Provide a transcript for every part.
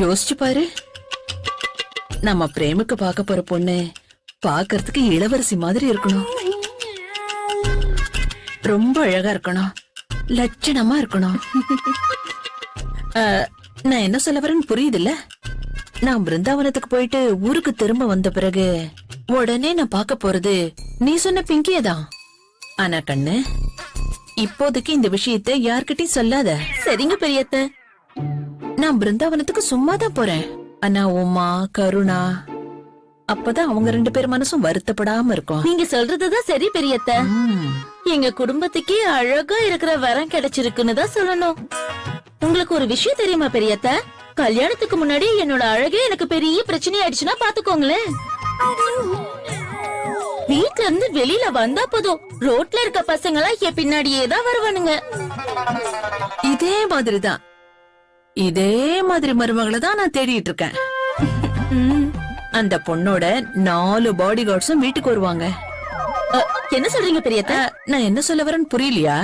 யோசிச்சு பாரு, நம்ம பிரேமுக்கு பார்க்க போற பொண்ணு பாக்குறதுக்கு இளவரசி மாதிரி இருக்கணும், ரொம்ப அழகா இருக்கணும், லட்சணமா இருக்கணும். நான் என்ன சொல்ல வரேன்னு புரியுதுல்ல? நான் பிருந்தாவனத்துக்கு போயிட்டு ஊருக்கு திரும்ப வந்த பிறகு உடனே நான் பார்க்க போறது நீ சொன்ன பிங்கியே தான். ஆனா கண்ணு, இப்போதைக்கு இந்த விஷயத்தை யார்கிட்டயும் சொல்லாத. சரிங்க பெரியத்த. நான் பிருந்தாவனத்துக்கு சும்மா தான் போறேன். ஆனா உமா, கருணா, அப்பதான் அவங்க 2 பேர் மனசும் வருத்தப்படாம இருக்கும். நீங்க சொல்றதுதான் சரி பெரியத்த. எங்க குடும்பத்துக்கே அழகா இருக்கிற வரம் கிடைச்சிருக்குன்னு தான் சொல்லணும். உங்களுக்கு ஒரு விஷயம் தெரியுமா பெரியத்த? கல்யாணத்துக்கு முன்னாடி என்னோட அழகே எனக்கு பெரிய பிரச்சனை ஆயிடுச்சுன்னா பாத்துக்கோங்களேன். வீட்ல இருந்து வெளியில வந்தா போதும், ரோட்ல இருக்க பசங்க எல்லாம் என் பின்னாடியே தான் வருவானுங்க. இதே மாதிரி மருமகளை தான் நான் தேடிட்டு இருக்கேன். அந்த பொண்ணோட 4 பாடி கார்ட்ஸும் வீட்டுக்கு வருவாங்க. என்ன சொல்றீங்க பெரியத்த? நான் என்ன சொல்ல வரேன்னு புரியலையா?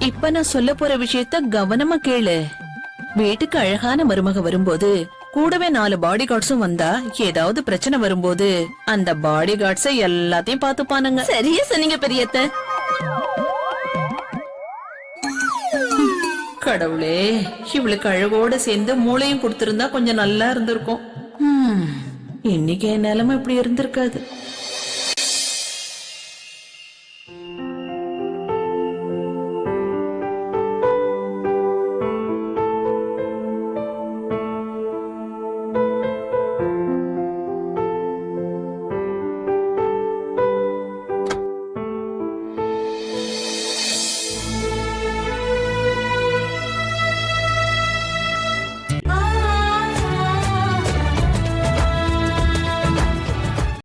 இப்ப நான் சொல்ல போற விஷயத்த கவனமா கேளு. வீட்டுக்கு அழகான மருமக வரும்போது கூடவே 4 பாடி கார்ட்ஸும் வந்தா ஏதாவது பிரச்சனை வரும்போது அந்த பாடி கார்ட்ஸ எல்லாத்தையும் பாத்துப்பானுங்க. சரியா சொன்னீங்க பெரியத்த. கடவுளே, இவளுக்கு அழகோட சேர்ந்து மூளையும் கொடுத்திருந்தா கொஞ்சம் நல்லா இருந்திருக்கும். இன்னைக்கு என் நிலைமை இப்படி இருந்திருக்காது.